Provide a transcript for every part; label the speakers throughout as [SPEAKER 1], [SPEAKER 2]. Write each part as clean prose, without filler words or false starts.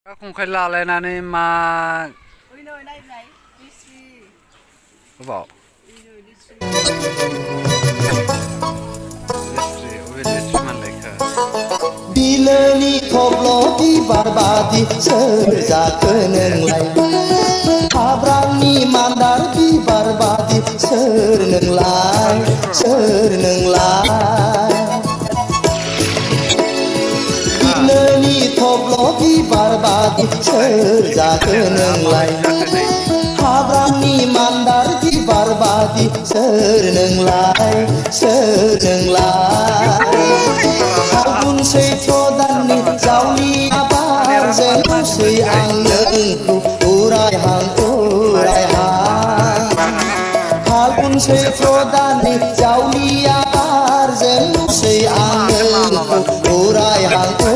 [SPEAKER 1] खंखाय लालायनानै मा गोबाव
[SPEAKER 2] बिलोनि थब्ल' बिबार बादि सोर जाखो नोंलाय हाब्रांनि मान्दार बिबार बादि सोर नोंलाय बिलोनि थब्ल' बिबार बादि सोर जाखो नोंलाय हाब्रांनि मान्दार बिबार बादि सोर नोंलाय फागुन सैथ्र दाननि जावलिया बारजेनोसै आं नोंखौ उरायहां फागुन सैथ्र दाननि जावलिया बारजेनोसै आं नोंखौ उरायहां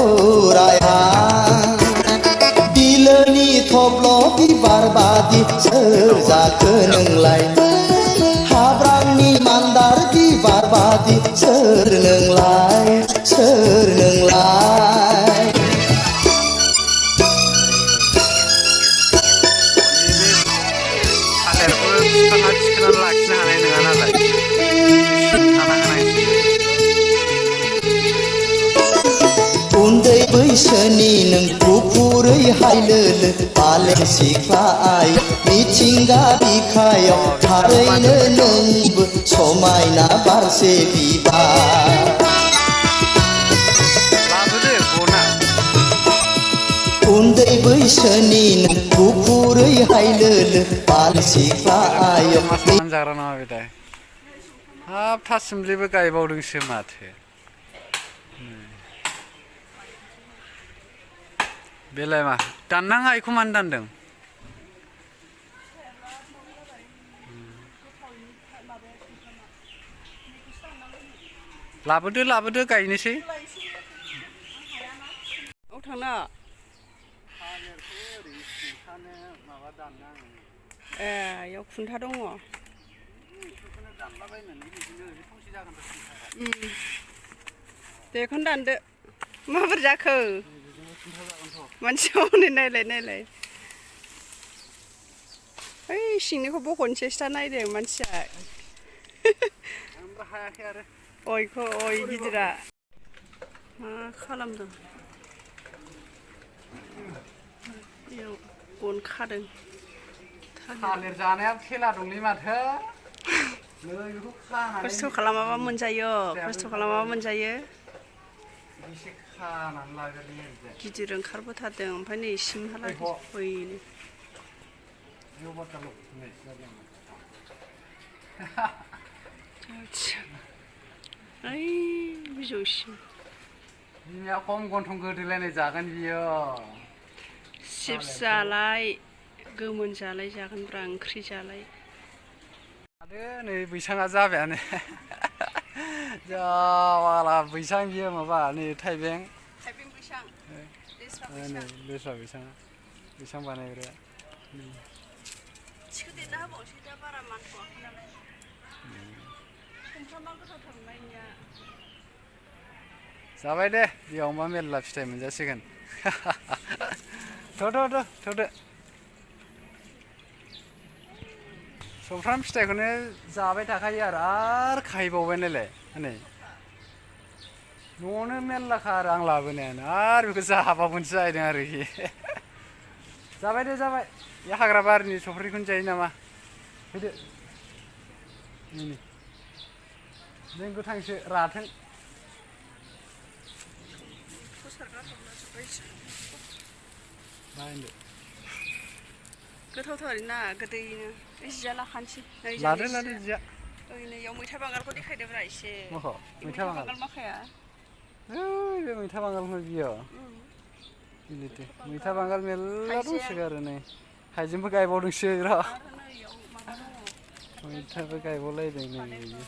[SPEAKER 2] बिलोनि थब्ल' बिबार बादि सोर जाखो नोंलाय हाब्रांनि मान्दार बिबार बादि सोर नोंलाय
[SPEAKER 1] थालिरखौ बिफाङा थिखोनानै लाखिनो हानाय नङा नालाय सिनखाना होनांसिगोन।
[SPEAKER 2] उन्दै बैसोनि नों गुफुरै हायलोलो बालें सिख्लाय मिथिंगा बिखायाव थारैनो नोंबो समायना बारसे बिबार उन्दै बैसोनि नों गुफुरै हायलोलो बालें सिख्लायाव
[SPEAKER 1] जाग्रा नङा बे दा हाब थासुमलिबो गायबावदोंसो माथो बेलाय मा दाननाङा बेखौ मानो दानदों लाबोदो गायनोसै
[SPEAKER 3] थांना ए इयाव खुन्था दङ दे बेखौनो दानदो माबोरै जाखो मानसिया हनै नायलाय ओइ सिंनिखौ बख'नोसै सिथा नायदों मानसिया अयखौ अय गिदिरा मा खालामदों बेयाव गन खादों
[SPEAKER 1] थालिर जानाया खेला दंलै माथो
[SPEAKER 3] खस्थ' खालामाबा मोनजायो गिदिर ओंखारबोथारदों ओमफ्राय नै सिमहालागै फैनो ओइ बिजौसिम
[SPEAKER 1] बिमाया खम गन्थं गोदोलायनाय जागोन बियो
[SPEAKER 3] चिप्स जालाय गोमोन जालाय जागोनब्रा ओंख्रि जालाय
[SPEAKER 1] नै बैसाङा जाबायानो जा बाला बैसां बियो माबा नै थाइबें
[SPEAKER 3] बैसां
[SPEAKER 1] लेस्रा बैसां बानायग्राया
[SPEAKER 3] थिखोदेरना होबावसै दा बारा मानथ'वाखै नालाय सुमफ्रामा गोथावथार मोननायनिया
[SPEAKER 1] जाबाय दे बेयावबा मेरला फिथाइ मोनजासिगोन थ'दो सुमफ्राम फिथाइखौनो जाबाय थाखायो आरो खाहैबावबाय नालाय नै न'आवनो मेरलाखा आरो आं लाबोनायानो आरो बेखौ जाबावगोनसो जाहैदों आरोखि जाबाय बे हाग्रा बारिनि सफ्रिखौनो जायो नामा फैदो जों गोथांसो राथों
[SPEAKER 3] गोथावथारना गोदैनो जिया लाखानोसै
[SPEAKER 1] लादो जिया
[SPEAKER 3] ओरैनो इयाव मैथा बांगालखौ देखायदोब्रा एसे
[SPEAKER 1] मैथा बांगाल
[SPEAKER 3] माखाया
[SPEAKER 1] बे मैथा बांगालखौ बियो मैथा बांगाल मेरला दंसोगारो नै हाइजेंबो गायबावदोंसो मैथाबो गायबावलायदों नै बियो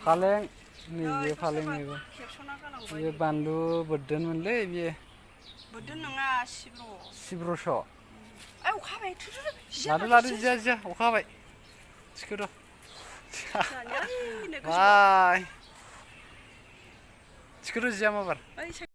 [SPEAKER 1] फालें नैबे फालेंनिबो बे बानलु बोरदोनमोनलै बियो
[SPEAKER 3] बोरदोन नङा
[SPEAKER 1] सिब्र'स'
[SPEAKER 3] अखा हाबाय
[SPEAKER 1] लादो जिया अखा हाबाय थिखोद' बाय थिखोद' जिया माबार